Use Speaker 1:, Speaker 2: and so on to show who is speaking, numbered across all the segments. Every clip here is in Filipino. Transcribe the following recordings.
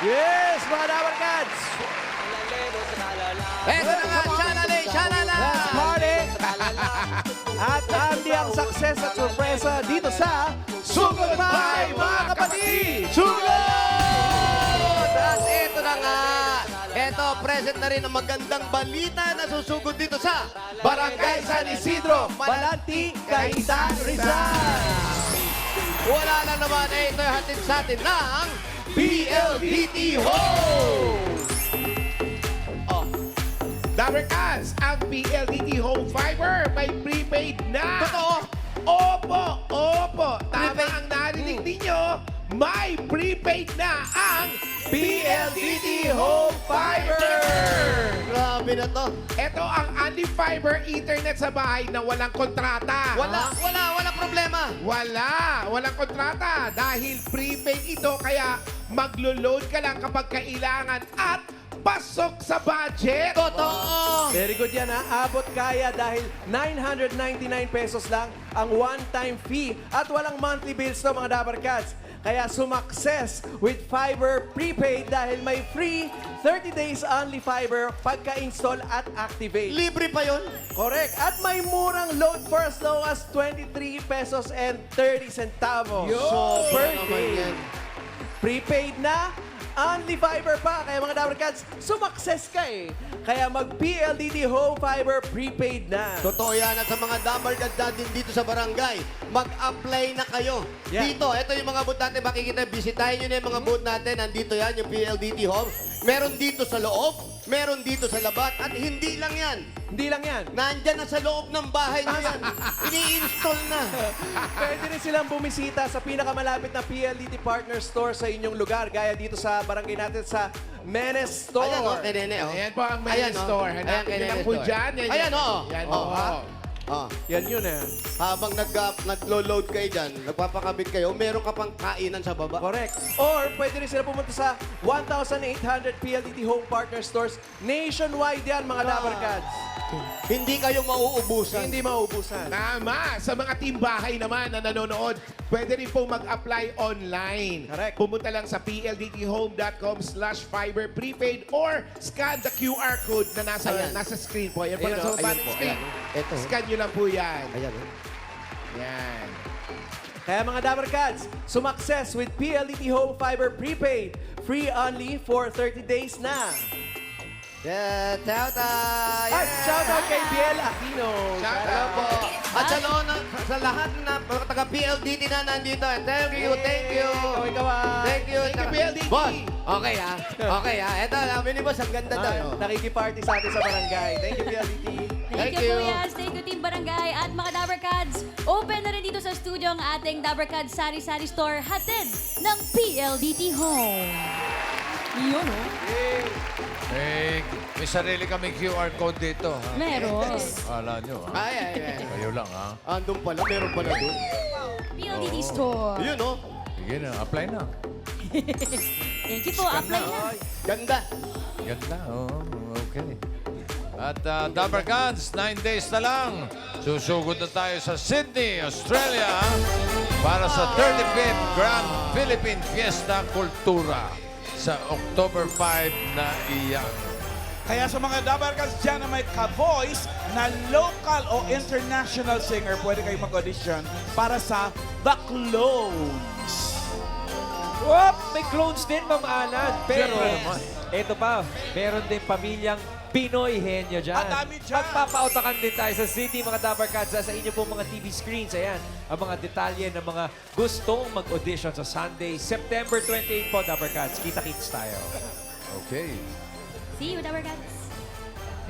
Speaker 1: Yes, mga Dabarkads!
Speaker 2: Eto na nga, shalala, shalala!
Speaker 1: Let's party! At Andy ang success at sorpresa dito sa Sugod Pie, mga kapatid!
Speaker 2: Sugod! At eto na nga, eto, present na rin ang magandang balita na susugod dito sa
Speaker 1: Barangay San Isidro, Balanti, Cainta, Rizal!
Speaker 2: Wala na naman, ito yung hatid sa atin ng PLDT Home! Oh,
Speaker 3: Dabarkads, ang PLDT Home Fiber may prepaid na.
Speaker 2: totoo!
Speaker 3: Opo. Tama
Speaker 2: Prepaid.
Speaker 3: ang narinig ninyo. May prepaid na ang PLDT Home Fiber.
Speaker 2: Grabe na to.
Speaker 3: Ito ang only fiber internet sa bahay na walang kontrata.
Speaker 2: Walang problema.
Speaker 3: Walang kontrata dahil prepaid ito kaya maglo-load ka lang kapag kailangan at pasok sa budget.
Speaker 2: Totoo!
Speaker 1: Very good yan ha. Abot kaya dahil 999 pesos lang ang one-time fee at walang monthly bills to mga Dabarkads. Kaya sumakses with Fiber Prepaid dahil may free 30 days only fiber pagka-install at activate.
Speaker 2: Libre pa yon.
Speaker 1: Correct. At may murang load for as low as 23 pesos and 30 centavos. So, per day. Prepaid na, only fiber pa. Kaya mga Dabarkads, sumakses ka eh. Kaya mag-PLDT Home Fiber Prepaid na.
Speaker 2: Totoo yan. At sa mga Dabarkads natin dito sa barangay, mag-apply na kayo.
Speaker 1: Yeah.
Speaker 2: Dito, ito yung mga booth natin. Makikita, bisitahin nyo na yung mga booth natin. Nandito yan, yung PLDT Home. Meron dito sa loob, meron dito sa labas. At hindi lang yan.
Speaker 1: Hindi lang yan.
Speaker 2: Nandyan na sa loob ng bahay nyo yan. Ini-install na.
Speaker 1: Pwede rin silang bumisita sa pinakamalapit na PLDT Partner Store sa inyong lugar. Gaya dito sa barangay natin sa Menes Store.
Speaker 2: Ayan, kay Nene,
Speaker 3: Ayan po ang
Speaker 2: Ayan,
Speaker 3: main store.
Speaker 2: Ayan,
Speaker 3: Hanapin
Speaker 2: kay
Speaker 3: nyo lang
Speaker 2: Nene
Speaker 3: po
Speaker 2: Store.
Speaker 3: dyan.
Speaker 2: Ayan, oo.
Speaker 3: Yan
Speaker 2: Oo,
Speaker 3: po.
Speaker 2: ha? Oh.
Speaker 1: Yan yun eh.
Speaker 2: Habang naglo-load kayo dyan, nagpapakabit kayo, meron ka pang kainan sa baba.
Speaker 1: Correct. Or pwede rin sila pumunta sa 1,800 PLDT Home Partner Stores. Nationwide yan mga Dabarkads.
Speaker 2: Hindi kayo mauubusan.
Speaker 1: Hindi maubusan.
Speaker 3: Tama. Sa mga teambahay naman na nanonood, pwede rin po mag-apply online.
Speaker 1: Correct.
Speaker 3: Pumunta lang sa pldthome.com/fiber prepaid or scan the QR code na
Speaker 2: Ayan.
Speaker 3: nasa screen po. Ayan po,
Speaker 2: Ayan,
Speaker 3: nasa
Speaker 2: oh,
Speaker 3: baba
Speaker 2: ayan
Speaker 3: ng
Speaker 2: po,
Speaker 3: screen.
Speaker 2: ayan. Ito.
Speaker 3: Scan nyo lang po yan.
Speaker 2: Ayan.
Speaker 3: Yan.
Speaker 1: Kaya mga Dabarkads, sumakses with PLDT Home Fiber Prepaid. Free only for 30 days na.
Speaker 2: Yeah, shout out!
Speaker 1: At shout out kay Biel Aquino.
Speaker 3: Shout
Speaker 2: Hello
Speaker 3: out.
Speaker 2: po. At sa lahat na mga taga-PLDT na nandito, thank you.
Speaker 1: Ikaw.
Speaker 2: Thank you.
Speaker 3: Thank you, PLDT.
Speaker 2: Boss, okay ha. Okay ha. Ito, Mini Boss, ang ganda daw.
Speaker 1: Nakikiparty sa atin sa barangay. Thank you, PLDT.
Speaker 2: Thank
Speaker 4: Thank you,
Speaker 2: you.
Speaker 4: Kuya. Thank you, Team Barangay. At mga Dabarkads, open na rin dito sa studio ang ating Dabarkads Sari Sari Store hatid ng PLDT Home. Yun, oh.
Speaker 5: May sarili kaming QR code dito. Ha?
Speaker 4: Meron.
Speaker 5: Akala nyo, ha?
Speaker 2: Ay.
Speaker 5: Kayo lang, ha?
Speaker 2: Andun pala, meron pala doon.
Speaker 4: PLDT Store.
Speaker 2: Yun, oh.
Speaker 5: Sige na, apply na.
Speaker 4: Thank you po. Apply na.
Speaker 2: Ganda.
Speaker 5: Ganda, okay. At Dabarkads, 9 days na lang. Susugod na tayo sa Sydney, Australia para sa 35th Grand Philippine Fiesta Cultura sa October 5 na iyan.
Speaker 6: Kaya sa mga Dabarkads dyan na may ka-voice na local o international singer, pwede kayo mag-audition para sa The Clones.
Speaker 7: Whoop! May clones din, Ma'am Alan. Pero,
Speaker 5: Siyempre naman.
Speaker 7: eto pa, meron din pamilyang Pinoy henyo dyan.
Speaker 6: Ang dami dyan.
Speaker 7: Magpapautakan din tayo sa city, mga Dabarkads, sa inyo pong mga TV screens. Ayan, ang mga detalye ng mga gustong mag-audition sa Sunday, September 28 po, Dabarkads. Kita-kits tayo.
Speaker 5: Okay.
Speaker 4: See you, Dabarkads.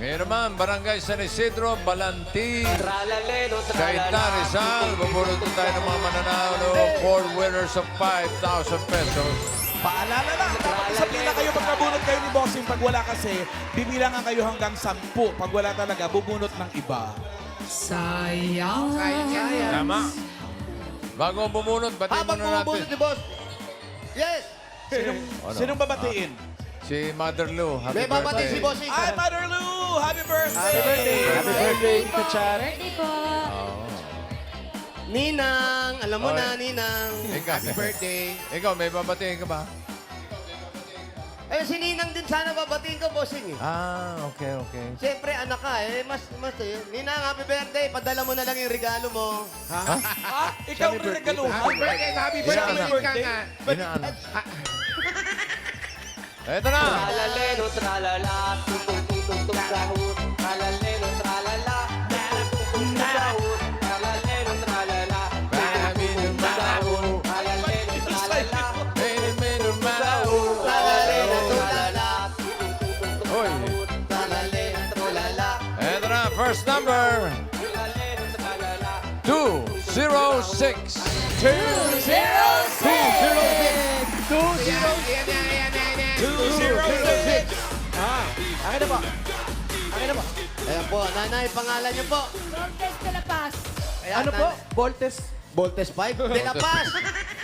Speaker 5: Ngayon naman, Barangay San Isidro, Balanti, Cainta, Rizal. Bubulot tayo ng mga mananalo. 4 winners of 5,000 pesos.
Speaker 6: Paalala lang, dapat sa pila kayo pagkabunot kayo ni Bossing. Pag wala kasi, bibilangan kayo hanggang 10. Pag wala talaga, bubunot ng iba.
Speaker 3: Sayang.
Speaker 5: Tama. Bago bumunot, batiin
Speaker 2: Habang
Speaker 5: muna
Speaker 2: bumubunot
Speaker 5: natin.
Speaker 2: ni Boss. Yes.
Speaker 6: Sinong babatiin?
Speaker 5: Si Mother Lou, happy
Speaker 2: May babatiin si
Speaker 5: birthday.
Speaker 2: Bossing.
Speaker 6: Hi, Mother Lou! Happy birthday!
Speaker 1: Happy birthday. Happy birthday, Tita Chan.
Speaker 4: Birthday po.
Speaker 2: Ninang, alam mo
Speaker 5: Oy.
Speaker 2: na, Ninang.
Speaker 5: Ikaw,
Speaker 3: Happy birthday.
Speaker 5: Ikaw, may babatiin ka ba?
Speaker 2: Well, si Ninang din sana babatiin ko, bossing. Eh.
Speaker 5: Okay, okay.
Speaker 2: Siyempre, anak ka eh. Ninang, happy birthday. Padala mo na lang yung regalo mo.
Speaker 6: Ikaw rin nagaluhan.
Speaker 3: Happy
Speaker 5: Ina,
Speaker 3: birthday
Speaker 5: anak.
Speaker 3: ka nga.
Speaker 5: Inaanak. Eto na.
Speaker 8: Tralalero, tralala, tung tung tung tung sahur. Tralalero, tralala, tung tung tung sahur. Tralalero, tralala, sahur. Tralalero, tralala,
Speaker 2: Talalera, tulala.
Speaker 5: Oy.
Speaker 2: Talalera, tulala.
Speaker 5: Eto na, first number. 206.
Speaker 1: 206. Akin na po. Akin na po.
Speaker 2: Ayan po, nanay, pangalan niyo po.
Speaker 9: Lourdes de la Paz.
Speaker 2: Ayan,
Speaker 1: Ano po? Voltes.
Speaker 2: Voltes 5? De La Paz.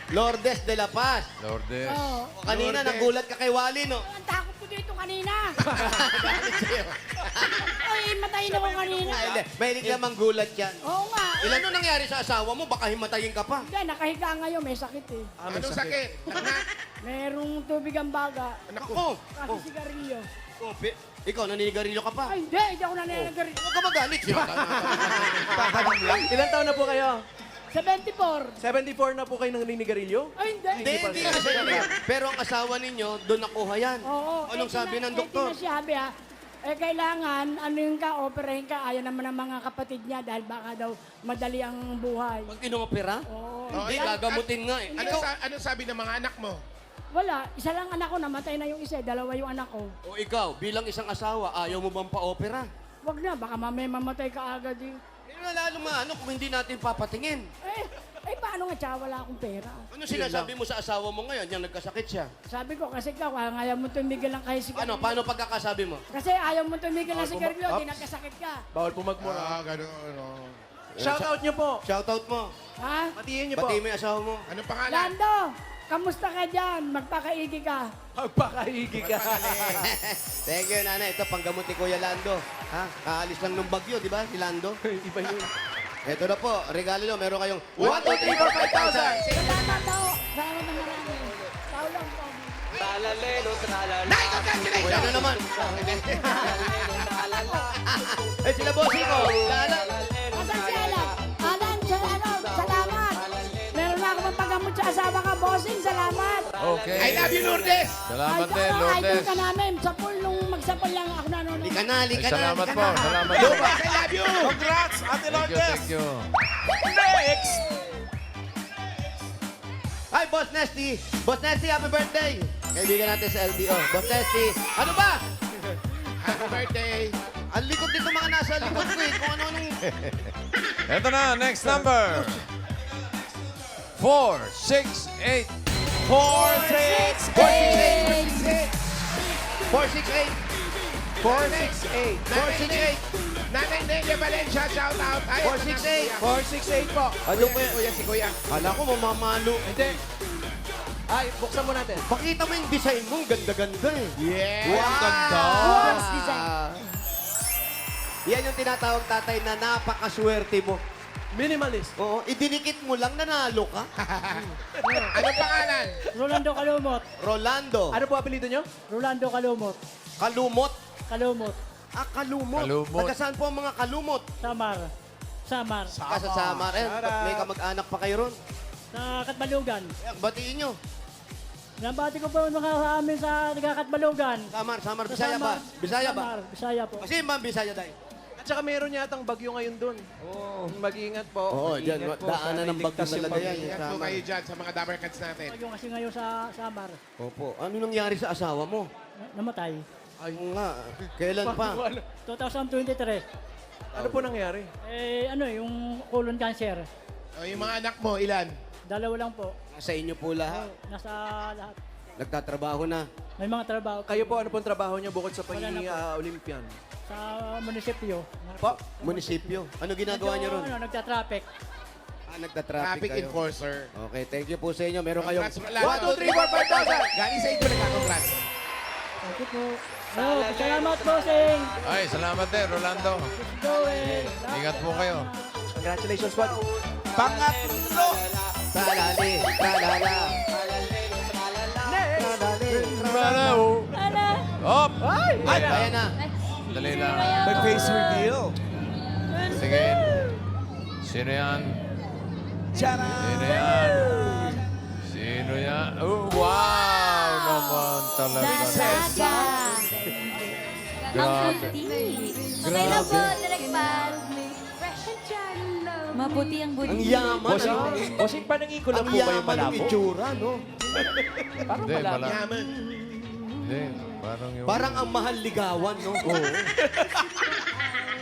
Speaker 2: Lourdes de La Paz.
Speaker 5: Lourdes.
Speaker 9: Oh.
Speaker 2: Kanina, nagulat ka kay Wally, no?
Speaker 9: Ang takot ko dito kanina. Ay, matayin ako kanina.
Speaker 2: Ay, hindi. Mahilig lamang gulat yan.
Speaker 9: Oo nga.
Speaker 2: Ilan nung nangyari sa asawa mo? Baka himatayin ka pa.
Speaker 9: Hindi, nakahiga ngayon. May sakit eh.
Speaker 3: Anong sakit?
Speaker 9: Merong tubig ang baga.
Speaker 2: Ako.
Speaker 9: Kasi sigarilyo.
Speaker 2: Ikaw, naninigarilyo ka pa.
Speaker 9: Ay, hindi ako naninigarilyo.
Speaker 2: Huwag ka magalit.
Speaker 1: Ilan taon na po kayo?
Speaker 9: 74.
Speaker 1: 74 na po kayo ng ninigarilyo?
Speaker 9: Ay, hindi.
Speaker 2: Hindi, hindi kasi. Pero ang asawa ninyo, doon nakuha yan.
Speaker 9: Oo.
Speaker 2: Anong sabi ng doktor?
Speaker 9: Sinasabi ha. Kailangan, ano yung ka, operahin ka. Ayaw naman ng mga kapatid niya dahil baka daw madali ang buhay.
Speaker 2: Pag inopera?
Speaker 9: Oo.
Speaker 2: Hindi, gagamutin nga eh.
Speaker 3: Ano sabi ng mga anak mo?
Speaker 9: Wala. Isa lang anak ko. Namatay na yung isa. Dalawa yung anak ko.
Speaker 2: O ikaw, bilang isang asawa, ayaw mo bang pa-opera?
Speaker 9: Wag na. Baka mamaya mamatay ka agad eh.
Speaker 2: Eh, lalo maano kung hindi natin papatingin.
Speaker 9: Paano nga tsaka wala akong pera?
Speaker 2: Ano sinasabi mo sa asawa mo ngayon? Yung nagkasakit siya.
Speaker 9: Sabi ko, kasi ikaw, ayaw mo tumigil lang kayo sigarilyo.
Speaker 2: Paano pagkakasabi mo?
Speaker 9: Kasi ayaw mo tumigil lang sigarilyo, di nagkasakit ka.
Speaker 1: Bawal po magmura.
Speaker 3: Gano'n.
Speaker 1: Shoutout nyo po.
Speaker 2: Shoutout mo.
Speaker 9: Ha?
Speaker 1: Matiin nyo po.
Speaker 2: Pati mo yung asawa mo.
Speaker 3: Anong pangalan?
Speaker 9: Lando, kamusta ka dyan? Magpakaigi ka.
Speaker 1: Magpakaigi ka.
Speaker 2: Thank you, nanay. Ito, panggamot ni Kuya Lando. Ha? Kaalis lang ng bagyo, di ba? Si Lando.
Speaker 1: Iba yun.
Speaker 2: Ito na po, regalo nyo. Meron kayong 1, 2, 3, 4, 5,000.
Speaker 9: Salamat ako. Salamat na marami. Tao lang po.
Speaker 8: tralalero, tralala.
Speaker 3: Nay, congratulations!
Speaker 2: Kuya na naman. Eh, sila bossing ko. Lala.
Speaker 9: Asan si Alan? Alan, salamat. Meron na ako magpagamot sa asawa ka, bossing. Salamat.
Speaker 5: Okay.
Speaker 3: I love you, Lourdes!
Speaker 5: Salamat din,
Speaker 9: Idol
Speaker 5: Lourdes.
Speaker 9: ka namin. Sapul, nung magsapul lang ako nanonood.
Speaker 2: Lika na,
Speaker 5: Ay,
Speaker 2: lika na.
Speaker 5: salamat
Speaker 2: lika
Speaker 5: po.
Speaker 2: na.
Speaker 5: Salamat po.
Speaker 3: Lourdes, I love you!
Speaker 6: Congrats, Ate
Speaker 5: Thank you,
Speaker 6: Lourdes.
Speaker 5: thank you.
Speaker 6: Next!
Speaker 2: Hi, Boss Nesty. Boss Nesty, happy birthday. Kaibigan natin sa LTO. Boss Nesty. Ano ba?
Speaker 3: Happy birthday!
Speaker 2: Ang likod dito mga nasa likod ko eh. Kung ano-anong...
Speaker 5: Eto na, next number. 468.
Speaker 2: 468. 468. 468.
Speaker 3: Nanay Nelia Valencia, shout out!
Speaker 2: 468.
Speaker 1: 468 po.
Speaker 2: Ano po
Speaker 3: Kuya, si Kuya.
Speaker 2: Kala ko mamamalo.
Speaker 1: Hindi. Ay, buksan mo natin.
Speaker 2: Pakita mo yung design mo. Ang ganda-ganda eh.
Speaker 3: Yeah!
Speaker 2: Wow!
Speaker 5: ganda.
Speaker 9: What's design?
Speaker 2: Yan yung tinatawag tatay na napakaswerte mo.
Speaker 1: Minimalist.
Speaker 2: Oo, idinikit mo lang, nanalo ka.
Speaker 3: Anong pangalan?
Speaker 9: Rolando Kalumot.
Speaker 2: Rolando.
Speaker 1: Ano po apelido nyo?
Speaker 9: Rolando Kalumot.
Speaker 2: Kalumot.
Speaker 9: Kalumot.
Speaker 2: Ah, kalumot.
Speaker 5: Kalumot.
Speaker 2: Taga saan po ang mga kalumot?
Speaker 9: Samar. Samar.
Speaker 2: Taga sa Samar. Eh, may kamag-anak pa kayo ron.
Speaker 9: Sa Katbalugan.
Speaker 2: Batiin nyo.
Speaker 9: Nabati ko po yung mga sa amin sa Katbalugan.
Speaker 2: Samar, Bisaya ba? Bisaya ba?
Speaker 9: Samar, Bisaya po.
Speaker 2: Kasi ba Bisaya dahil?
Speaker 1: At saka meron yatang bagyo ngayon dun. Oo. Mag-iingat po.
Speaker 2: Oo, dyan.
Speaker 1: Mag-iingat po.
Speaker 2: Daanan ng bagyo talaga yan.
Speaker 3: Ingat po kayo dyan sa mga Dabber Cats natin.
Speaker 9: Yung kasi ngayon sa Samar,
Speaker 2: Opo. Ano nangyari sa asawa mo?
Speaker 9: namatay.
Speaker 2: Ay nga. Kailan pa?
Speaker 9: 2023.
Speaker 1: Ano po nangyari?
Speaker 9: Yung colon cancer.
Speaker 3: O, yung mga anak mo, ilan?
Speaker 9: Dalawa lang po.
Speaker 2: Sa inyo po lahat.
Speaker 9: Nasa lahat.
Speaker 2: Nagtatrabaho na.
Speaker 9: May mga trabaho
Speaker 1: Kayo po, ano pong trabaho niyo bukod sa
Speaker 9: Wala na
Speaker 1: pagiging
Speaker 9: po.
Speaker 1: Olympian?
Speaker 9: sa munisipyo.
Speaker 1: Po?
Speaker 2: Munisipyo. Ano ginagawa niyo ron?
Speaker 9: Nagta-traffic.
Speaker 2: Nagtatraffic
Speaker 3: Traffic
Speaker 2: kayo.
Speaker 3: enforcer.
Speaker 2: Okay, thank you po sa inyo. Meron kayong
Speaker 3: Congrats,
Speaker 2: 1,
Speaker 3: Rolando.
Speaker 2: 2, 3, 4, 5,000.
Speaker 3: Galing sa inyo nagkakongrats.
Speaker 9: Thank you po. Salamat po, Sing.
Speaker 5: Ay, salamat din, Rolando.
Speaker 9: Joel.
Speaker 5: Ingat po kayo.
Speaker 1: Congratulations po.
Speaker 6: Pangatlo.
Speaker 2: Talali, talala.
Speaker 1: Next!
Speaker 2: Talali.
Speaker 5: Malaw.
Speaker 9: Ano
Speaker 2: Ayan na.
Speaker 5: Dali lang.
Speaker 6: May face reveal.
Speaker 5: Sige. Sino yan?
Speaker 6: Tara!
Speaker 5: Sino yan? Sino yan? Oh, wow naman talaga.
Speaker 4: Dalaga. Ang
Speaker 5: Grabe.
Speaker 4: puti. Okay na po, Direk Pat. Maputi ang
Speaker 2: Ang
Speaker 4: budi.
Speaker 2: yaman,
Speaker 7: Bossing,
Speaker 2: ano?
Speaker 7: bossing panangin ko lang
Speaker 2: Ang
Speaker 7: po kayo
Speaker 2: yaman ng
Speaker 7: malabo.
Speaker 2: itsura, no?
Speaker 7: Parang
Speaker 5: Hindi,
Speaker 7: malabo.
Speaker 5: malaki. Hindi, parang yung...
Speaker 2: Parang ang mahal ligawan, no?
Speaker 5: Hindi.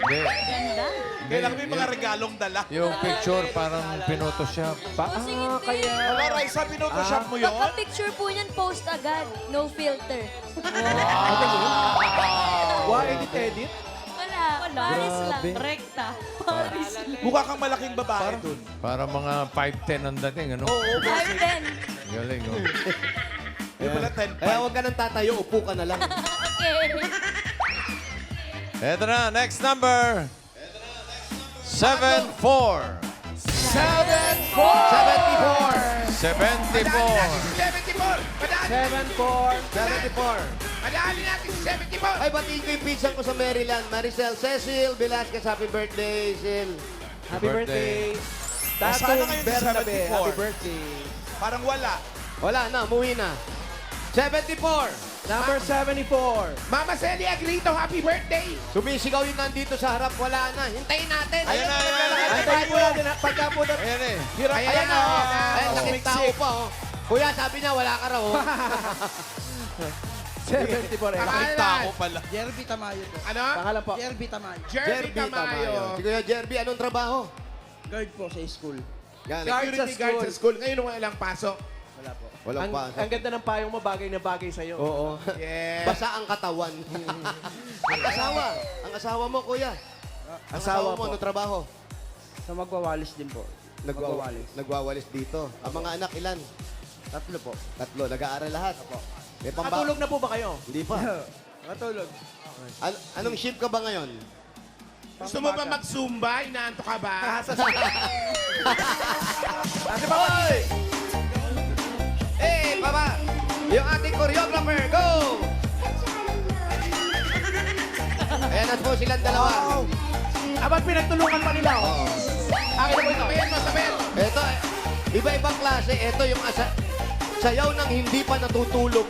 Speaker 4: Ganda.
Speaker 6: Kailangan may mga regalong dala.
Speaker 5: Yung picture parang pinotoshop.
Speaker 7: Kaya...
Speaker 6: Wala, Raisa, pinotoshop mo yun?
Speaker 4: Pagka-picture po niyan, post agad. No filter.
Speaker 1: Wow, edit.
Speaker 4: Wala. Paris lang. Rekta. Paris lang.
Speaker 6: Mukha kang malaking babae dun.
Speaker 5: Para mga 5'10 ang dating, ano?
Speaker 4: Arden.
Speaker 5: Galing, oh.
Speaker 6: Yung pala 10
Speaker 2: Kaya huwag ka nang tatayo, upo ka na lang.
Speaker 4: Okay.
Speaker 5: Eto na, next number. 74.
Speaker 2: 74!
Speaker 5: 74.
Speaker 3: 74! Madali!
Speaker 2: 74!
Speaker 3: Madali natin si 74!
Speaker 2: Ay, batiin ko yung pinsan ko sa Maryland. Maricel Cecil Velasquez, happy birthday, Sil.
Speaker 1: Happy birthday.
Speaker 6: Sana
Speaker 1: Tatong
Speaker 6: ngayon sa
Speaker 1: Bernabe,
Speaker 6: 74.
Speaker 1: happy birthday.
Speaker 6: Parang wala.
Speaker 2: Wala na, umuwi na. 74!
Speaker 1: Number 74.
Speaker 3: Mama Celia Grito, happy birthday!
Speaker 2: Sumisigaw yung nandito sa harap, wala na. Hintayin natin.
Speaker 5: Ayan na, ayan na.
Speaker 1: Antayin po natin, pagka po na...
Speaker 5: Ayan eh.
Speaker 1: Hirap
Speaker 2: Ayan na, oh. Ayan,
Speaker 6: Oh,
Speaker 2: sakit tao pa, oh. Kuya, sabi niya, wala ka raw, oh.
Speaker 1: 74 eh.
Speaker 3: Pangalan.
Speaker 6: Tao pala.
Speaker 10: Jerby Tamayo po.
Speaker 3: Ano?
Speaker 1: Pangalan po.
Speaker 10: Jerby Tamayo.
Speaker 3: Jerby Tamayo.
Speaker 2: Si Kuya Jerby, anong trabaho?
Speaker 10: Guard po sa school.
Speaker 2: Yan,
Speaker 1: Guard sa
Speaker 3: Security guard sa school. Ngayon walang pasok.
Speaker 10: Wala po.
Speaker 2: walang
Speaker 1: Ang,
Speaker 2: pa.
Speaker 1: ang ganda ng payong mo, bagay na bagay sa'yo.
Speaker 2: Oo.
Speaker 3: Yes.
Speaker 2: Basa ang katawan. Ang asawa mo, kuya. Ang asawa mo,
Speaker 1: po.
Speaker 2: anong trabaho?
Speaker 10: Sa magwawalis din po. Magwawalis.
Speaker 2: Nagwawalis dito. Ang mga anak, ilan?
Speaker 10: 3 po.
Speaker 2: 3, nag-aaral lahat. May pamba-
Speaker 1: Katulog na po ba kayo?
Speaker 2: Hindi pa.
Speaker 1: Katulog.
Speaker 2: Anong shift ka ba ngayon?
Speaker 3: Gusto mo ba mag-zumba? Inaanto ka ba?
Speaker 1: Ate ba?
Speaker 2: Eh, baba! Yung ating choreographer, go! Ayan na po silang dalawa.
Speaker 1: Abang pinagtulungan pa nila. Oh. Akin na po ito.
Speaker 3: Sabihin mo, sabihin mo.
Speaker 2: Ito, iba-ibang klase. Ito yung sayaw ng hindi pa natutulog.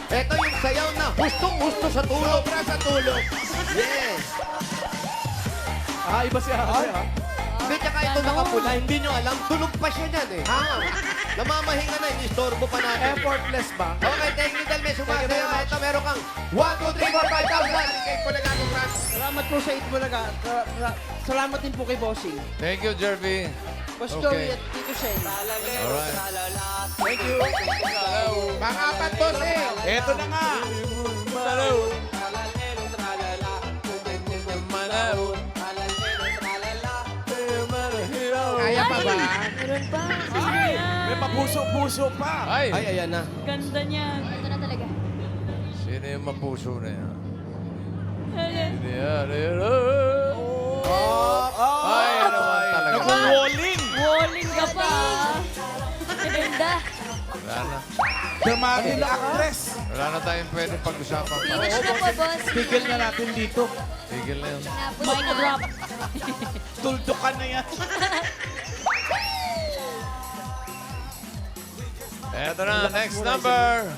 Speaker 2: Ito yung sayaw na hustong-husto sa tulog.
Speaker 3: Sobra sa tulog.
Speaker 2: Yes.
Speaker 1: Iba siya.
Speaker 2: Hindi, tsaka ito nakapula. Hindi nyo alam, tulog pa siya dyan eh. Namamahinga na, inistorbo pa natin.
Speaker 1: Effortless ba?
Speaker 2: Okay, technical may
Speaker 1: Thank you very
Speaker 2: sumasayaw.
Speaker 1: much.
Speaker 2: Ito, meron kang 1, 2, 3, 4, 5,000.
Speaker 3: Kay Pulagano France.
Speaker 10: Salamat po sa Itbulaga. Salamat din po kay Bossing.
Speaker 5: Thank you, Jervy.
Speaker 10: Boss
Speaker 5: Okay.
Speaker 10: Joey at Tito Shane.
Speaker 5: Alright.
Speaker 1: Thank you.
Speaker 3: Pang-apat, boss eh.
Speaker 6: Eto na nga.
Speaker 3: Kaya pa ba?
Speaker 4: Meron pa.
Speaker 6: May mapuso-puso pa.
Speaker 5: Ay,
Speaker 2: Ay, ayan na.
Speaker 4: Ganda niya. Ito na talaga.
Speaker 5: sino yung mapuso na yan?
Speaker 4: Ayan.
Speaker 5: Hindi yan. Ay, naman talaga.
Speaker 6: Nag-walling.
Speaker 4: Walling ka pa. Ganda.
Speaker 5: Wala na.
Speaker 6: Dramatic actress.
Speaker 5: Wala na tayong pwede pag-usapan pa.
Speaker 4: Finish na po, boss.
Speaker 6: Tigil na natin dito.
Speaker 5: Tigil na yun.
Speaker 4: Tapos na. Drop.
Speaker 6: Tuldukan na yan.
Speaker 5: Eto na, next number.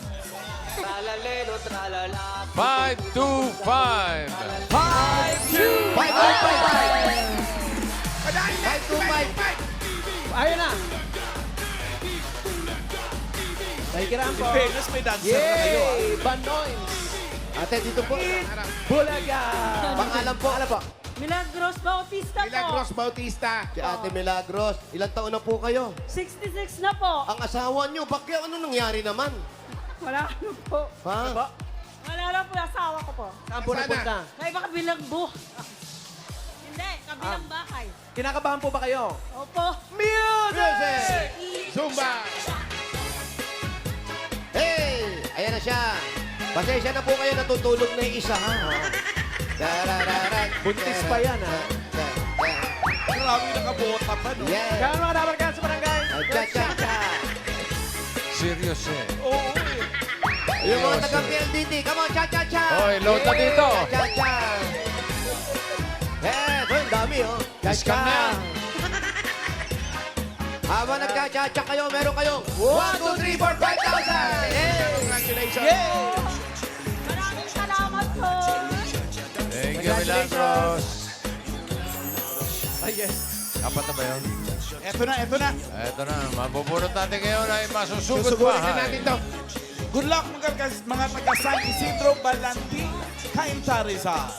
Speaker 8: Tralalero, tralala.
Speaker 5: 525.
Speaker 2: 5, 5, 5, 5.
Speaker 3: Madali na.
Speaker 2: 5, 2, 5.
Speaker 1: Ayun na. Nakikiraan po.
Speaker 6: In fairness, may dancer na kayo.
Speaker 1: Yay! Banoins.
Speaker 2: Ate, dito po.
Speaker 1: Bulaga.
Speaker 2: Pangalan po.
Speaker 1: Ano po?
Speaker 9: Milagros Bautista
Speaker 3: Milagros Bautista.
Speaker 2: Si Ate Milagros. Ilang taon na po kayo?
Speaker 9: 66 na po.
Speaker 2: Ang asawa nyo, bakit ano nangyari naman?
Speaker 9: Wala ano po.
Speaker 2: Ha?
Speaker 9: Wala lang po yung asawa ko po.
Speaker 1: Saan po
Speaker 3: Sana.
Speaker 1: napunta?
Speaker 9: May iba kabilang Hindi, kabilang bahay.
Speaker 1: Kinakabahan po ba kayo?
Speaker 9: Opo.
Speaker 2: Music!
Speaker 3: Zumba.
Speaker 2: Hey! Ayan na siya. Pasensya na po kayo, natutulog na yung isa, ha? Darararat.
Speaker 1: Buntis pa yan, ha?
Speaker 6: Marami nakabota pa, no?
Speaker 2: Yeah.
Speaker 1: Kaya mga dapat sa barangay.
Speaker 2: Cha-cha-cha.
Speaker 5: Serious eh.
Speaker 6: Oo, eh.
Speaker 2: Yung mga taga-PLDT, come on, cha-cha-cha!
Speaker 5: Hoy, load na dito.
Speaker 2: Cha-cha-cha! Yes, oh, ang dami, oh.
Speaker 5: Discount na yan.
Speaker 2: Habang nagcha-cha-cha kayo, meron kayong 1, 2, 3, 4, 5,000! Hey!
Speaker 3: Congratulations!
Speaker 4: Maraming salamat po.
Speaker 5: Thank you, Milagros.
Speaker 1: Ay, yes.
Speaker 5: Apat na ba yun?
Speaker 6: Eto na, eto na.
Speaker 5: Eto na, mabubunot natin ngayon ay masusugod
Speaker 3: Susugurin na
Speaker 5: bahay.
Speaker 3: natin to.
Speaker 6: Good luck mga taga San Isidro, Balanti, Cainta, Rizal.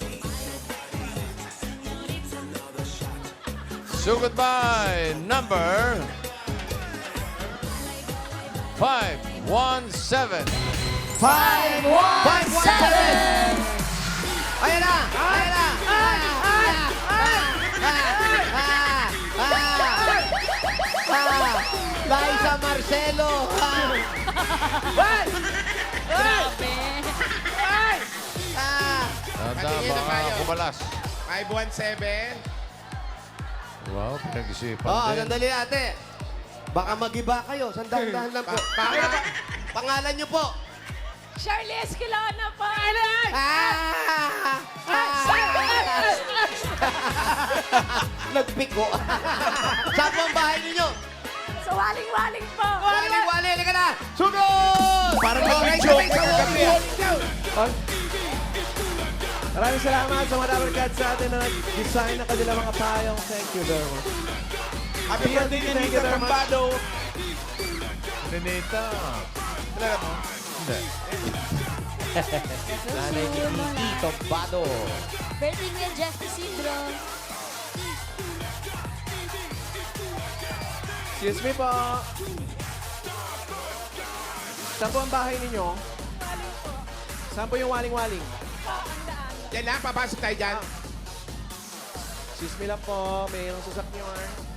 Speaker 5: Sugod by number 517.
Speaker 2: 5, 1, 7! Ayan na! Ayan na! Liza Marcelo!
Speaker 4: Grabe.
Speaker 5: Tanda,
Speaker 3: Patingin na
Speaker 5: baka
Speaker 3: tayo.
Speaker 5: kumalas.
Speaker 3: 517.
Speaker 5: Wow, pinag-isipan
Speaker 2: Oh,
Speaker 5: din.
Speaker 2: sandali ate. Baka mag-iba kayo. Sandahan lang po. Pangalan niyo po.
Speaker 4: Charlie Esquilana po.
Speaker 2: Nagpiko. Saan po ang bahay ninyo?
Speaker 4: Sa waling-waling po.
Speaker 2: Wali-wali, halika na! Sunod!
Speaker 6: Parang
Speaker 2: Okay,
Speaker 6: may joke
Speaker 2: sabay,
Speaker 6: ka
Speaker 2: sabay.
Speaker 6: kagabi, ah.
Speaker 1: Maraming salamat sa mga Dabber Cats sa atin na nag-design ng kanilang mga payong. Thank you very much.
Speaker 6: Happy birthday,
Speaker 1: Thank you
Speaker 6: Nita
Speaker 1: very much.
Speaker 6: Tambado.
Speaker 5: Ninita. Talaga mo? Hindi.
Speaker 4: Nanay ni Tito Bado. Birthday niya, Jeff Isidro.
Speaker 1: Excuse me po. Saan po ang bahay ninyo? Saan po yung waling-waling?
Speaker 3: Yan lang, papasok tayo dyan.
Speaker 1: Excuse me lang po. Mayroong sasakyan.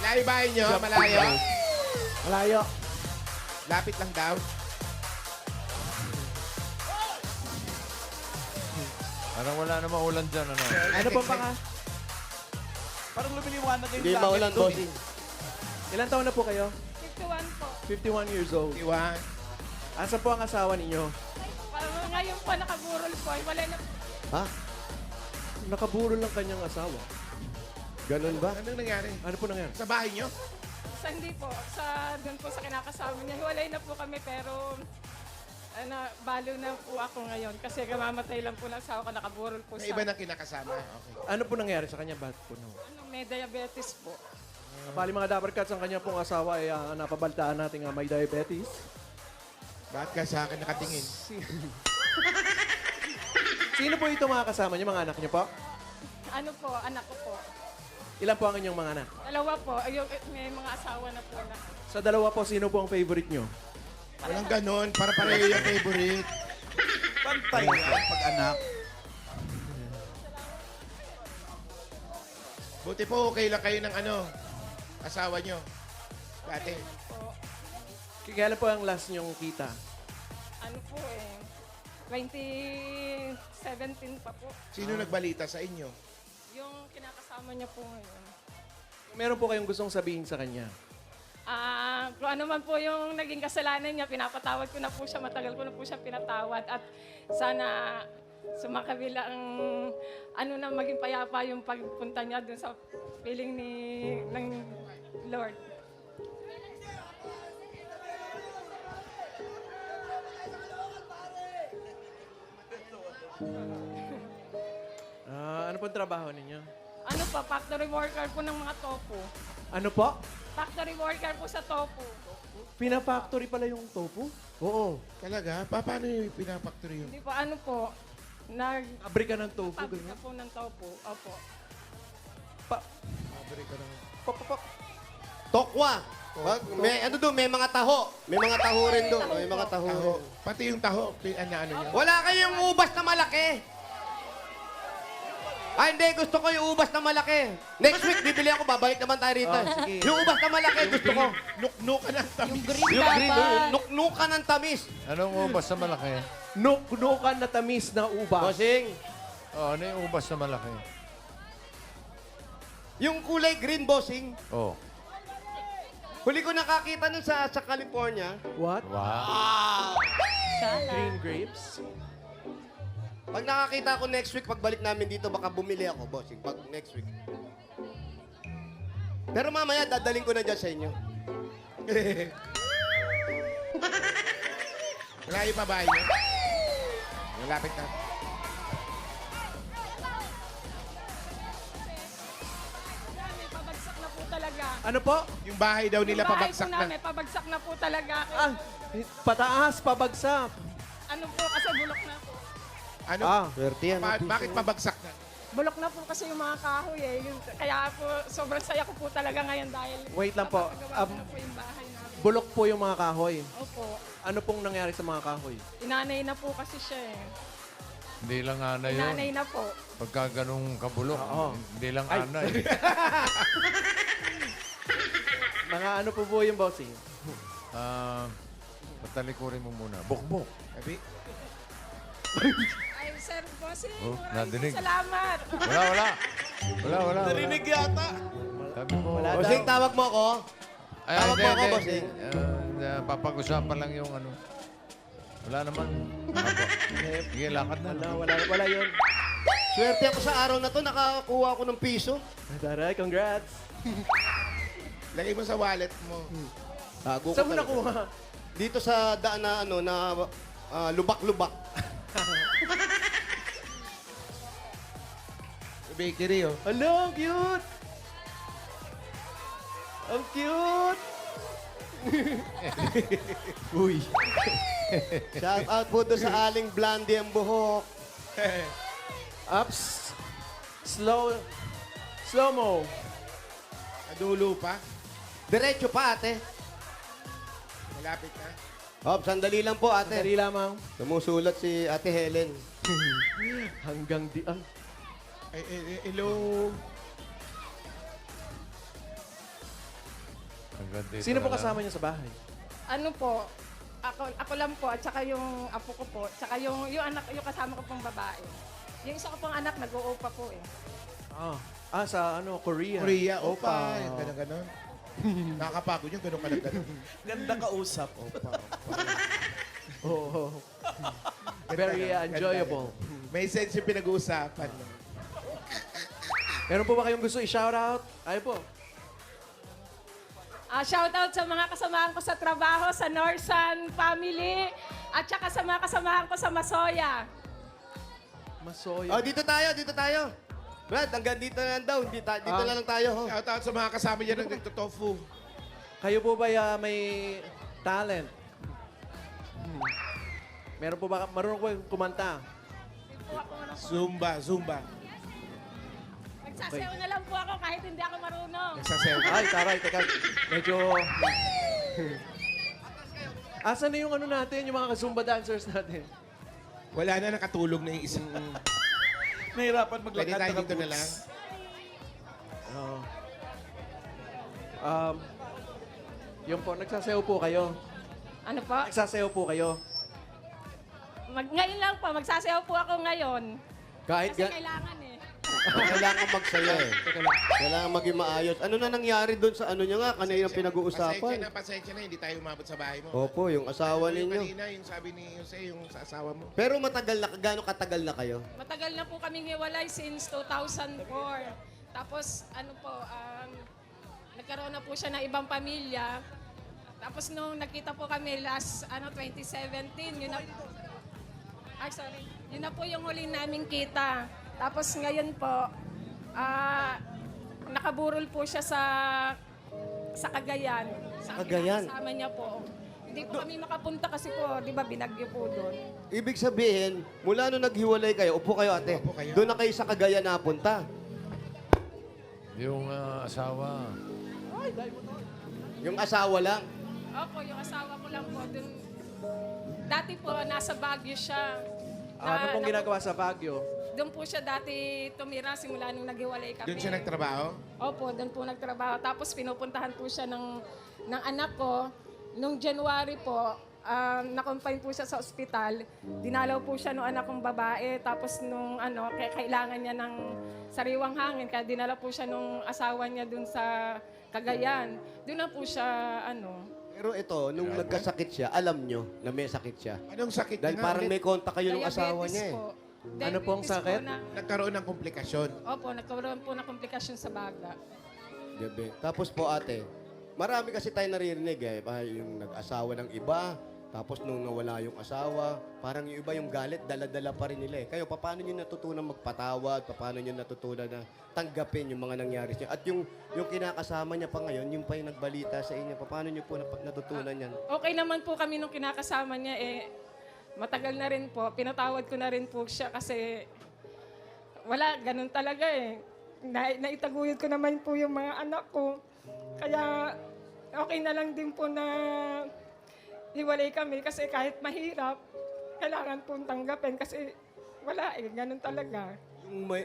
Speaker 3: Malayo bahay nyo, malayo.
Speaker 1: Malayo.
Speaker 3: Lapit lang daw.
Speaker 5: Parang wala namang ulan dyan, ano?
Speaker 1: Ano pong panga?
Speaker 6: Parang lumiliwanag yung
Speaker 2: Hindi
Speaker 6: langit
Speaker 2: maulan,
Speaker 6: doon,
Speaker 2: bossing.
Speaker 1: Ilan taon na po kayo?
Speaker 11: 51 po.
Speaker 1: 51 years old.
Speaker 3: Iwan.
Speaker 1: Asa po ang asawa ninyo?
Speaker 11: Ngayon po nakaburol po. Wala na
Speaker 2: Ha?
Speaker 1: Nakaburol lang kanyang asawa.
Speaker 2: Ganun ba?
Speaker 3: Anong nangyari?
Speaker 1: Ano po nangyari?
Speaker 3: Sa bahay nyo?
Speaker 11: sa hindi po. Doon po sa kinakasama niya. Hiwalay na po kami pero balo na po ako ngayon. Kasi kamamatay lang po ng asawa ko. Nakaburol po
Speaker 3: Sa iba na kinakasama. Okay.
Speaker 1: Ano po nangyari sa kanya? Ba't po no?
Speaker 11: May diabetes po.
Speaker 1: Bali mga Dabber Cats, ang kanya pong asawa ay napabaltaan natin may diabetes.
Speaker 3: Bakit ka sa akin nakatingin?
Speaker 1: Sino po ito mga kasama niyo? Mga anak niyo po?
Speaker 11: Ano po, anak ko po.
Speaker 1: Ilan po ang inyong mga anak?
Speaker 11: Dalawa po. May mga asawa na po na.
Speaker 1: Sa dalawa po, sino po ang favorite niyo?
Speaker 3: Walang ganon. Para pareho yung favorite.
Speaker 6: Pantay yan pag anak.
Speaker 3: Buti po okay lang kayo ng asawa nyo. Dati.
Speaker 11: Po.
Speaker 1: Kailan po ang last niyong kita?
Speaker 11: Ano po 2017 pa po.
Speaker 3: Sino nagbalita sa inyo?
Speaker 11: Yung kinakasama niya po ngayon.
Speaker 1: Meron po kayong gustong sabihin sa kanya?
Speaker 11: Kung ano man po yung naging kasalanan niya, pinapatawad ko na po siya. Matagal ko na po siya pinatawad. At sana sumakabilang maging payapa yung pagpunta niya dun sa piling ng Lord.
Speaker 1: Ano po ang trabaho ninyo?
Speaker 11: Ano pa, factory worker po ng mga tofu.
Speaker 1: Ano po?
Speaker 11: Factory worker po sa tofu.
Speaker 1: Pina-factory pala yung tofu?
Speaker 2: Oo.
Speaker 3: Talaga? Paano yung pinapactory yun?
Speaker 11: Hindi po, ano po,
Speaker 1: Pabrika ng tofu,
Speaker 11: nagpabrika
Speaker 1: ganyan?
Speaker 11: po ng tofu. Opo.
Speaker 2: Tokwa. May mga taho. May mga taho rin doon. May mga taho rin.
Speaker 3: Taho. Pati yung taho. Ano nyo?
Speaker 2: Wala kayong ubas na malaki. Ay, hindi. Gusto ko yung ubas na malaki. Next week, bibili ako. Babalik naman tayo rito. Yung ubas na malaki, gusto ko.
Speaker 3: Nuknukan ng tamis.
Speaker 4: Yung green
Speaker 2: Yung green,
Speaker 4: dapat.
Speaker 2: nuknukan ng tamis.
Speaker 5: Anong ubas na malaki?
Speaker 1: Nuknukan na tamis na ubas.
Speaker 2: Bossing,
Speaker 5: Oh, ano yung ubas na malaki?
Speaker 2: yung kulay green, bossing.
Speaker 5: Oh.
Speaker 2: Huli ko nakakita nun sa California.
Speaker 1: What?
Speaker 5: Wow.
Speaker 1: Green grapes?
Speaker 2: Pag nakakita ko next week, pagbalik namin dito, baka bumili ako, bossing. Pag next week. Pero mamaya, dadaling ko na dyan sa inyo.
Speaker 3: Malayo pa ba yun? Malapit na.
Speaker 11: May pabagsak na po talaga.
Speaker 1: Ano po?
Speaker 3: Yung bahay daw nila
Speaker 11: Yung bahay
Speaker 3: pabagsak
Speaker 11: po
Speaker 3: na.
Speaker 11: namin, pabagsak na po talaga.
Speaker 1: Ah, pataas, pabagsak.
Speaker 11: Ano po, kasi bulok na po.
Speaker 3: Ano?
Speaker 2: Swerte yan.
Speaker 3: Bakit pabagsak na?
Speaker 11: Bulok na po kasi yung mga kahoy eh. Kaya po, sobrang saya ko po talaga ngayon dahil
Speaker 1: Wait lang po.
Speaker 11: napapagawa ko na po yung bahay namin.
Speaker 1: Bulok po yung mga kahoy.
Speaker 11: Opo.
Speaker 1: Ano pong nangyari sa mga kahoy?
Speaker 11: Inanay na po kasi siya eh.
Speaker 5: Hindi lang ana yun.
Speaker 11: Inanay na po.
Speaker 5: Pagka ganung kabulok,
Speaker 1: Oo.
Speaker 5: hindi lang
Speaker 1: Ay.
Speaker 5: ana eh.
Speaker 1: Mga ano po yung bossing?
Speaker 5: Patalikurin mo muna. Bukbok.
Speaker 3: Sabi,
Speaker 11: Ay, sir, bossing,
Speaker 5: Oh,
Speaker 11: maraming
Speaker 5: nadinig.
Speaker 11: salamat.
Speaker 5: Wala.
Speaker 6: Narinig yata.
Speaker 5: Sabi mo.
Speaker 1: Wala
Speaker 2: Bossing, tawag mo ako.
Speaker 5: Ay,
Speaker 2: Tawag
Speaker 5: hindi,
Speaker 2: mo ako,
Speaker 5: hindi.
Speaker 2: bossing.
Speaker 5: Papag-usapan lang yung ano. Wala naman. Apo. Sige, lakad na.
Speaker 1: Wala yun.
Speaker 2: Swerte ako sa araw na to, nakakuha ako ng piso.
Speaker 1: Daray, congrats.
Speaker 3: lagay mo sa wallet mo.
Speaker 2: Tago ko
Speaker 1: Saan mo
Speaker 2: talaga.
Speaker 1: nakuha?
Speaker 2: Dito sa daan na ano, na lubak-lubak.
Speaker 3: Sa bakery, oh.
Speaker 1: Hello, ang cute! Ang cute! Uy.
Speaker 2: Shout out po doon sa aling blondie ang buhok.
Speaker 1: Ups. Slow-mo.
Speaker 3: Nadulo pa.
Speaker 2: Diretso pa, ate.
Speaker 3: Malapit na.
Speaker 2: Hop, sandali lang po, ate.
Speaker 1: Dali lamang.
Speaker 2: Sumusulat si Ate Helen.
Speaker 1: Hanggang di... Ah.
Speaker 3: Hello.
Speaker 5: Hanggang dito
Speaker 1: Sino po
Speaker 5: na lang.
Speaker 1: kasama niyo sa bahay?
Speaker 11: Ano po, ako lang po, at saka yung apo ko po, tsaka yung anak, yung kasama ko pong babae. Yung isa ko pong anak, nag-uupa po eh.
Speaker 1: Sa ano, Korea.
Speaker 3: Korea, opa. Ganon. Nakakapagod yung ganon ka na ganon.
Speaker 6: Ganda kausap. Opa.
Speaker 1: Oh. Very enjoyable.
Speaker 3: May sense yung pinag-uusapan.
Speaker 1: Meron po ba kayong gusto i-shoutout? Ayaw po.
Speaker 11: Shoutout sa mga kasamahan ko sa trabaho, sa Norsan family, at saka sa mga kasamahan ko sa Masoya.
Speaker 1: Masoya.
Speaker 2: Oh, dito tayo. Brad, hanggang dito na lang daw. Dito na lang tayo. Ho.
Speaker 3: Shout out sa mga kasama niya ng nagtotofu.
Speaker 1: Kayo po ba may talent? Meron po ba, marunong po kayong kumanta?
Speaker 3: Zumba.
Speaker 11: Nagsasayaw na lang po ako kahit hindi ako marunong.
Speaker 3: Nagsasayaw.
Speaker 1: Ay, taray, teka. Medyo... Asan na yung ano natin, yung mga Zumba dancers natin?
Speaker 3: Wala na, nakatulog na yung isa.
Speaker 6: Nahirapan
Speaker 3: Pwede
Speaker 6: maglakad
Speaker 3: tayo
Speaker 6: ng
Speaker 3: dito na lang.
Speaker 1: Oo. Yung po, nagsasayaw po kayo.
Speaker 11: Ano po?
Speaker 1: Nagsasayaw po kayo.
Speaker 11: Ngayon lang po, magsasayaw po ako ngayon.
Speaker 1: Kahit
Speaker 11: Kasi kailangan eh.
Speaker 2: Kailangan magsaya eh. Kailangan maging maayos. Ano na nangyari doon sa ano niya nga? Kanina yung pinag-uusapan.
Speaker 3: Pasensya na, hindi tayo umabot sa bahay mo.
Speaker 2: Opo, yung asawa
Speaker 3: Yung
Speaker 2: ninyo.
Speaker 3: kanina, yung sabi ni Jose, yung sa asawa mo.
Speaker 2: Pero matagal na, gaano katagal na kayo?
Speaker 11: Matagal na po kaming hiwalay since 2004. Tapos, ano po, nagkaroon na po siya ng ibang pamilya. Tapos nung nakita po kami last 2017, yun na, yun na po yung huli naming kita. Tapos ngayon po, nakaburol po siya sa Cagayan. Sa
Speaker 2: Cagayan?
Speaker 11: Kasama niya po. Hindi po kami makapunta kasi po, di ba, binagyo po doon.
Speaker 2: Ibig sabihin, mula nung naghiwalay kayo, upo kayo ate,
Speaker 3: Upo kayo.
Speaker 2: doon na kayo sa Cagayan napunta.
Speaker 5: Yung asawa.
Speaker 2: Yung asawa lang.
Speaker 11: Opo, yung asawa ko lang po dun. Dati po, nasa Baguio siya.
Speaker 1: ano pong ginagawa sa Baguio?
Speaker 11: doon po siya dati tumira simula nung naghiwalay kami.
Speaker 3: Doon siya nagtrabaho?
Speaker 11: Opo, doon po nagtrabaho. Tapos pinupuntahan po siya ng anak ko. Nung January po, na-confine po siya sa ospital. Dinalaw po siya nung anak kong babae. Tapos nung kailangan niya ng sariwang hangin. Kaya dinala po siya nung asawa niya doon sa Cagayan. Doon na po siya,
Speaker 2: Pero ito, nung nagkasakit siya, alam nyo na may sakit siya.
Speaker 3: Anong sakit
Speaker 2: Dahil
Speaker 3: niya?
Speaker 2: parang may kontak kayo ng asawa
Speaker 11: diabetes
Speaker 2: niya eh.
Speaker 11: po.
Speaker 1: Ano pong
Speaker 11: Diabetes
Speaker 1: sakit?
Speaker 11: po na-
Speaker 3: Nagkaroon ng komplikasyon.
Speaker 11: Opo, nagkaroon po ng komplikasyon sa baga.
Speaker 2: Gabi. Tapos po ate, marami kasi tayo naririnig eh. Yung nag-asawa ng iba, tapos nung nawala yung asawa, parang yung iba yung galit, dala-dala pa rin nila eh. Kayo, paano nyo natutunan magpatawad? Paano nyo natutunan na tanggapin yung mga nangyari siya? At yung kinakasama niya pa ngayon, yung pa yung nagbalita sa inyo, paano nyo po natutunan yan?
Speaker 11: Okay naman po kami nung kinakasama niya matagal na rin po. Pinatawad ko na rin po siya kasi wala, ganun talaga eh. Naitaguyod ko naman po yung mga anak ko. Kaya okay na lang din po na hiwalay kami kasi kahit mahirap, kailangan pong tanggapin kasi wala ganun talaga.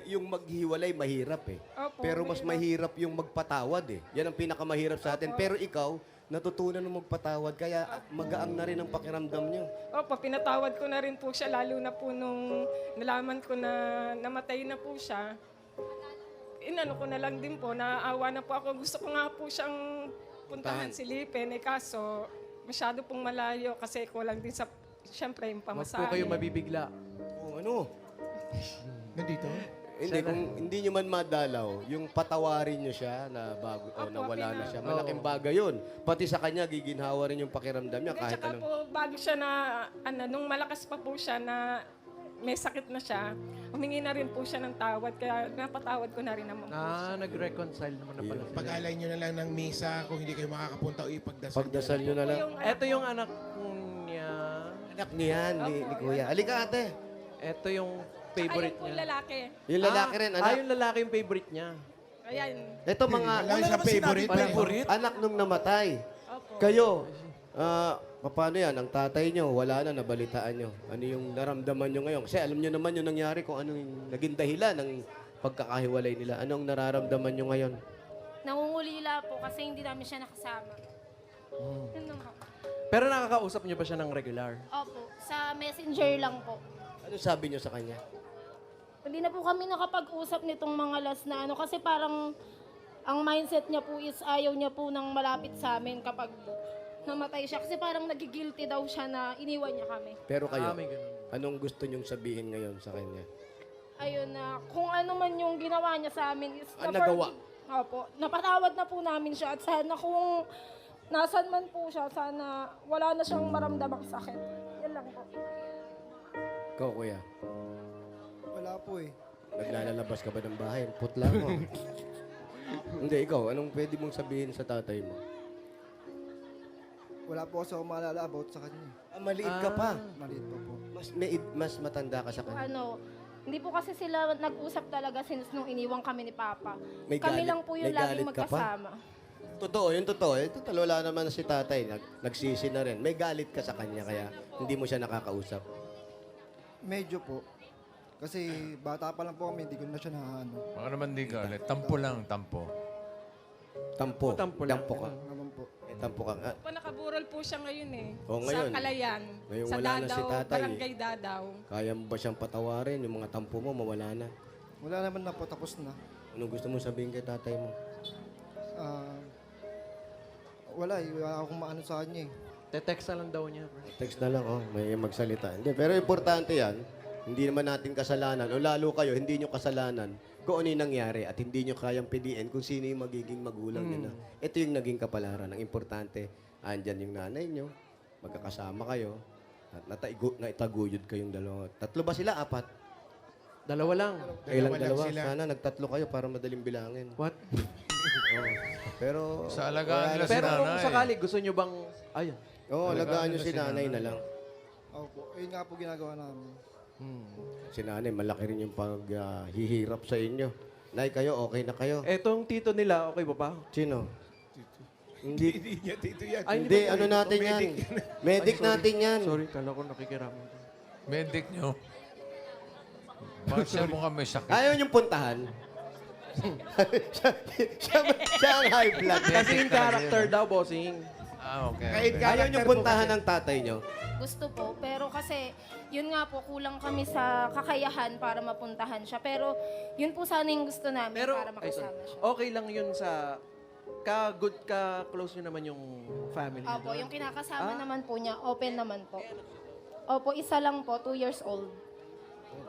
Speaker 2: Yung maghiwalay, mahirap eh.
Speaker 11: Opo,
Speaker 2: Pero mas mahirap yung magpatawad eh. Yan ang pinakamahirap sa atin. Pero ikaw, natutunan mo magpatawad, kaya magaang na rin ang pakiramdam nyo.
Speaker 11: Opo, pinatawad ko na rin po siya, lalo na po nung nalaman ko na namatay na po siya. Inano ko na lang din po, naaawa na po ako. Gusto ko nga po siyang puntahan, silipin. Kaso, masyado pong malayo kasi kulang din sa, siyempre, yung
Speaker 1: Huwag
Speaker 11: pamasahe.
Speaker 1: po kayo mabibigla.
Speaker 2: O ano?
Speaker 3: Nandito?
Speaker 2: Hindi, kung hindi nyo man madalaw, yung patawarin nyo siya na bago o
Speaker 11: Opo,
Speaker 2: nawala na siya,
Speaker 11: Oo.
Speaker 2: malaking bagay yun. Pati sa kanya, giginhawa rin yung pakiramdam niya
Speaker 11: At
Speaker 2: kahit
Speaker 11: saka
Speaker 2: anong...
Speaker 11: po, bago siya na, nung malakas pa po siya na may sakit na siya, humingi na rin po siya ng tawad. Kaya napatawad ko na rin naman po siya.
Speaker 1: Nag-reconcile naman na pala sila.
Speaker 3: Pag-alay nyo na lang ng misa kung hindi kayo makakapunta o ipagdasal.
Speaker 2: Pagdasal nyo na lang.
Speaker 1: Ito yung anak niya.
Speaker 2: Anak niyan, ni Kuya. Halika ate.
Speaker 1: Ito yung
Speaker 11: Ayun
Speaker 1: favorite
Speaker 11: po
Speaker 1: niya.
Speaker 11: lalaki.
Speaker 2: Yung lalaki rin, anak.
Speaker 1: Yung lalaki yung favorite niya.
Speaker 11: Ayan.
Speaker 2: Ito mga
Speaker 3: Wala siyang favorite.
Speaker 1: Favorite?
Speaker 2: anak nung namatay.
Speaker 11: Opo.
Speaker 2: Kayo, paano yan? Ang tatay nyo, wala na, nabalitaan nyo. Ano yung naramdaman nyo ngayon? Kasi alam nyo naman yung nangyari kung ano yung naging dahilan ng pagkakahiwalay nila. Anong nararamdaman nyo ngayon?
Speaker 12: Nangungulila po kasi hindi namin siya nakasama. Yun lang po.
Speaker 1: Pero nakakausap niyo ba siya ng regular?
Speaker 12: Opo, sa messenger lang po.
Speaker 2: Ano sabi nyo sa kanya?
Speaker 12: Hindi na po kami nakapag-usap nitong mga last na kasi parang ang mindset niya po is ayaw niya po nang malapit sa amin kapag namatay siya. Kasi parang nagigilty daw siya na iniwan niya kami.
Speaker 2: Pero kayo,
Speaker 1: may ganun.
Speaker 2: anong gusto nyong sabihin ngayon sa kanya?
Speaker 12: Ayun na, kung ano man yung ginawa niya sa amin is
Speaker 2: Nagawa?
Speaker 12: Opo, napatawad na po namin siya at sana kung nasan man po siya, sana wala na siyang maramdamang sakit. Yan lang po.
Speaker 2: Ikaw, Kuya,
Speaker 10: Wala po eh.
Speaker 2: naglalabas ka ba ng bahay? Putla mo. Hindi, ikaw, anong pwede mong sabihin sa tatay mo?
Speaker 10: Wala po kasi ako maalala about sa kanya.
Speaker 2: Maliit ka pa.
Speaker 10: Maliit pa po.
Speaker 2: Mas matanda ka sa kanya.
Speaker 12: Hindi po kasi sila nag-usap talaga since nung iniwang kami ni Papa.
Speaker 2: May
Speaker 12: Kami
Speaker 2: galit-
Speaker 12: lang po yung
Speaker 2: may
Speaker 12: laging
Speaker 2: galit ka pa?
Speaker 12: magkasama.
Speaker 2: Totoo, yung totoo. Total, wala naman na si tatay. Nagsisi na rin. May galit ka sa kanya, kaya hindi mo siya nakakausap.
Speaker 10: Medyo po. Kasi bata pa lang po kami, hindi ko na siya naano.
Speaker 5: Baka naman di ka ulit. Tampo lang, tampo.
Speaker 2: Tampo.
Speaker 1: Tampo lang.
Speaker 2: Tampo ka.
Speaker 10: Naman po.
Speaker 2: Tampo ka.
Speaker 11: Po, nakaburol po siya ngayon
Speaker 2: ngayon.
Speaker 11: Sa Kalayan.
Speaker 2: Ngayon
Speaker 11: sa
Speaker 2: wala na si
Speaker 11: Dadaw,
Speaker 2: tatay.
Speaker 11: Barangay Dadaw.
Speaker 2: Kaya mo ba siyang patawarin? Yung mga tampo mo, mawala na.
Speaker 10: Wala naman na po, tapos na.
Speaker 2: Anong gusto mo sabihin kay tatay mo?
Speaker 10: Wala eh, wala akong maano sa kanya eh.
Speaker 1: Te-text na lang daw niya. bro.
Speaker 2: Text na lang, may magsalita. Hindi, pero importante yan. Hindi naman natin kasalanan, o lalo kayo, hindi nyo kasalanan kung ano yung nangyari at hindi nyo kayang piliin kung sino yung magiging magulang nyo na. Ito yung naging kapalaran. Ang importante, andyan yung nanay nyo, magkakasama kayo, at naitaguyod kayong dalawa. Tatlo ba sila? Apat?
Speaker 1: Dalawa lang.
Speaker 2: Kailang
Speaker 3: lang
Speaker 2: dalawa?
Speaker 3: sila.
Speaker 2: Sana nagtatlo kayo para madaling bilangin.
Speaker 1: What?
Speaker 2: Oo. Pero...
Speaker 5: Sa alagaan nila si
Speaker 1: Pero kung
Speaker 5: nanay.
Speaker 1: sakali gusto niyo bang... Ayun.
Speaker 2: Oo, alagaan nyo si nanay na lang.
Speaker 10: Opo, ayun nga po ginagawa namin.
Speaker 2: Si nanay, malaki rin yung paghihirap sa inyo. Nay, kayo, okay na kayo?
Speaker 1: Etong tito nila, okay ba pa?
Speaker 2: Sino? Hindi.
Speaker 3: Hindi niya dito yan.
Speaker 1: Ay,
Speaker 2: Hindi, ano natin yan? Medic natin yan.
Speaker 1: Sorry, kala ko nakikiraman.
Speaker 5: Medic nyo. Bakit siya mukhang may sakit?
Speaker 2: Ayaw niyong puntahan. siya ang high blood.
Speaker 1: Kasi yung character daw, bossing.
Speaker 5: Ah, okay.
Speaker 3: Kahit
Speaker 5: okay.
Speaker 2: Ayaw niyong puntahan ng tatay niyo.
Speaker 12: Gusto po, pero kasi yun nga po, kulang kami sa kakayahan para mapuntahan siya. Pero yun po sana yung gusto namin
Speaker 1: Pero,
Speaker 12: para
Speaker 1: ay, sorry.
Speaker 12: makasama siya.
Speaker 1: Okay lang yun sa ka-good, ka-close nyo naman yung family niyo
Speaker 12: Opo,
Speaker 1: doon?
Speaker 12: yung kinakasama naman po niya, open naman po. Opo, isa lang po, 2 years old.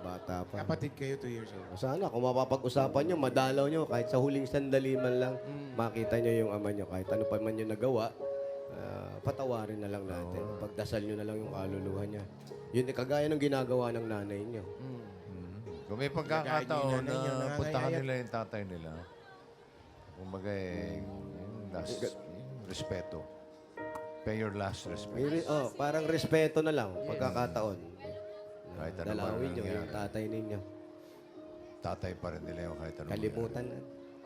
Speaker 2: Bata pa.
Speaker 3: Kapatid kayo, 2 years old.
Speaker 2: Sana, kung mapapag-usapan nyo, madalaw nyo, kahit sa huling sandali man lang, makita nyo yung ama nyo. Kahit ano pa man yung nagawa, patawarin na lang natin. Pagdasal nyo na lang yung kaluluwa niya. Yun, kagaya ng ginagawa ng nanay nyo.
Speaker 5: Kung may pagkakataon
Speaker 3: Nanay niyo,
Speaker 5: na
Speaker 3: nangangayayan.
Speaker 5: puntahan nila yung tatay nila, kumbaga yung last, yung respeto. Pay your last respect.
Speaker 2: Parang respeto na lang, pagkakataon.
Speaker 5: Kahit ano
Speaker 2: Dalawin
Speaker 5: man
Speaker 2: nyo
Speaker 5: nangyari.
Speaker 2: yung tatay ninyo.
Speaker 5: Tatay pa rin nila yung kahit ano.
Speaker 2: Kalimutan na.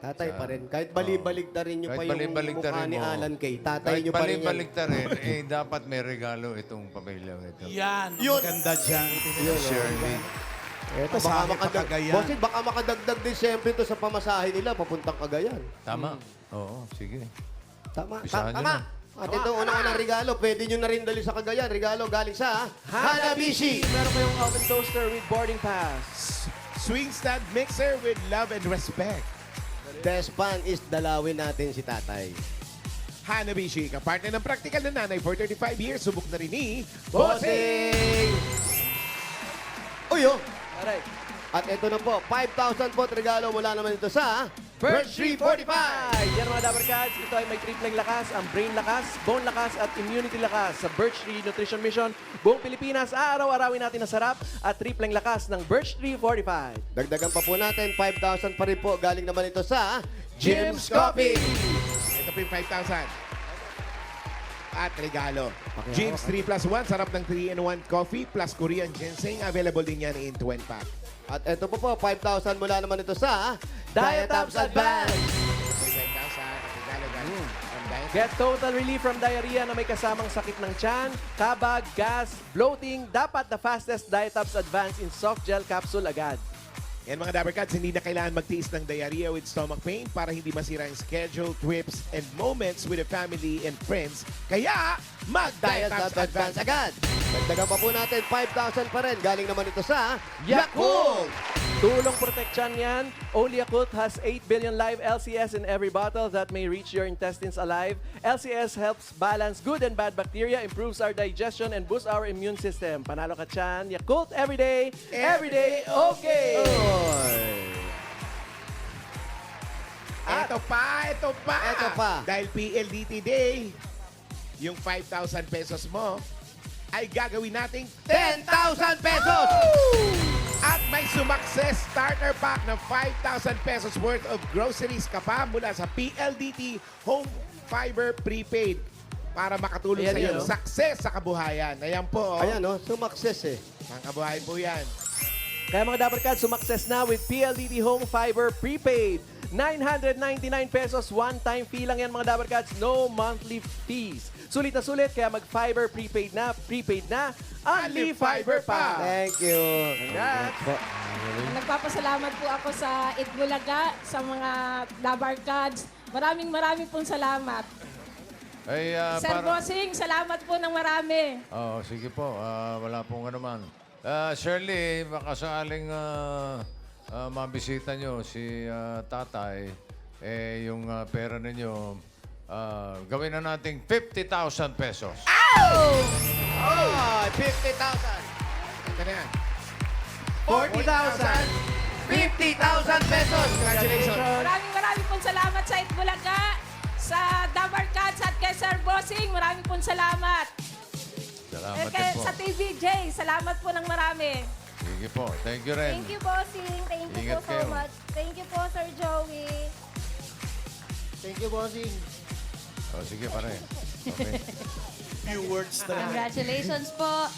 Speaker 2: Tatay pa rin. Kahit balibaligta rin nyo pa
Speaker 5: Kahit
Speaker 2: yung
Speaker 5: balibaligta
Speaker 2: mukha
Speaker 5: rin
Speaker 2: ni
Speaker 5: mo.
Speaker 2: Alan Kay. Tatay
Speaker 5: Kahit
Speaker 2: nyo pa rin yan.
Speaker 5: balibaligta rin, dapat may regalo itong pamilyang ito.
Speaker 6: Yan, ang maganda dyan.
Speaker 5: Shirley.
Speaker 2: Eto, baka
Speaker 6: Masahe pa
Speaker 2: makadagdag.
Speaker 6: Cagayan.
Speaker 2: Bossing, baka makadagdag din siyempre ito sa pamasahe nila papuntang Cagayan.
Speaker 5: Tama. Oo, sige.
Speaker 2: Tama.
Speaker 5: Umpisahan nyo
Speaker 2: Tama.
Speaker 5: na.
Speaker 2: At ito, unang regalo. Pwede nyo na rin dali sa Cagayan. Regalo galing sa Hanabishi.
Speaker 1: Meron kayong oven toaster with boarding pass.
Speaker 3: Swing stand mixer with love and respect.
Speaker 2: Best pan is dalawin natin si tatay.
Speaker 3: Hanabishi, kapartner ng practical na nanay for 35 years. Subok na rin ni
Speaker 2: Bossing! Uy, oh.
Speaker 1: Alright.
Speaker 2: At ito na po, 5,000 po at regalo mula naman ito sa
Speaker 1: Birch Tree 45! Yan mga Dabber Cats, ito ay may tripleng lakas, ang brain lakas, bone lakas at immunity lakas. Sa Birch Tree Nutrition Mission, buong Pilipinas, araw-arawin natin ang sarap at tripleng lakas ng Birch Tree 45.
Speaker 2: Dagdagan pa po natin, 5,000 pa rin po. Galing naman ito sa Jim's Coffee.
Speaker 3: Ito po yung 5,000. At regalo.
Speaker 2: Pakihawa
Speaker 3: Jim's 3 plus 1. Sarap ng 3-in-1 coffee plus Korean ginseng. Available din yan in 20 pack.
Speaker 2: At ito po 5,000 mula naman ito sa
Speaker 1: Dietops Advance!
Speaker 3: 5,000. Regalo galing from Diet.
Speaker 1: Get total relief from diarrhea na may kasamang sakit ng tiyan, kabag, gas, bloating. Dapat the fastest Dietops Advance in soft gel capsule agad.
Speaker 3: Yan mga Dabber Cats, hindi na kailangan magtiis ng diarrhea with stomach pain para hindi masira ang schedule, trips, and moments with the family and friends. Kaya, mag-Dietops Advance agad!
Speaker 2: Dagdagan pa po natin, 5,000 pa rin. Galing naman ito sa
Speaker 1: Yakult! Tulong proteksyon yan. Only Yakult has 8 billion live LCS in every bottle that may reach your intestines alive. LCS helps balance good and bad bacteria, improves our digestion, and boosts our immune system. Panalo ka tiyan. Yakult everyday, everyday okay!
Speaker 3: Ito pa!
Speaker 2: Ito pa.
Speaker 3: Dahil PLDT Day, yung 5,000 pesos mo ay gagawin nating 10,000 pesos! At may sumakses starter pack ng 5,000 pesos worth of groceries ka pa mula sa PLDT Home Fiber Prepaid para makatulong
Speaker 1: Ayan
Speaker 3: sa iyong
Speaker 1: yun, no?
Speaker 3: success sa kabuhayan. Ayan po. Oh.
Speaker 2: Ayan, no? Sumakses eh.
Speaker 3: Ang kabuhayan po yan.
Speaker 1: Kaya mga Dabber Cats, sumakses na with PLDT Home Fiber Prepaid. 999 pesos, one-time fee lang yan mga Dabber Cats, no monthly fees. Sulit na sulit, kaya mag-fiber prepaid na, Only Fiber pa!
Speaker 2: Thank you.
Speaker 1: Congrats!
Speaker 11: Nagpapasalamat po ako sa Itbulaga, sa mga Dabar Cats. Maraming pong salamat.
Speaker 5: Ay,
Speaker 11: Sir Bossing, salamat po ng marami.
Speaker 5: Oo, sige po. Wala pong ano man. Shirley, baka sakaling mabisita nyo si tatay, yung pera ninyo, gawin na nating 50,000 pesos.
Speaker 2: Oh, 50,000.
Speaker 3: Ito na yan.
Speaker 1: 40,000!
Speaker 2: 50,000 pesos.
Speaker 3: Congratulations.
Speaker 11: Maraming pong salamat sa Itbulaga, sa Dabar Cats at kay Sir Bossing. Maraming pong salamat.
Speaker 5: Salamat din po.
Speaker 11: Sa TVJ, salamat po ng marami.
Speaker 5: Sige po. Thank you rin.
Speaker 12: Thank you, Bossing. Thank you
Speaker 5: Ingat
Speaker 12: po so
Speaker 5: kayo.
Speaker 12: much. Thank you po, Sir Joey.
Speaker 10: Thank you, bossing.
Speaker 5: Sige pare. Okay.
Speaker 6: Few words na lang.
Speaker 4: Congratulations po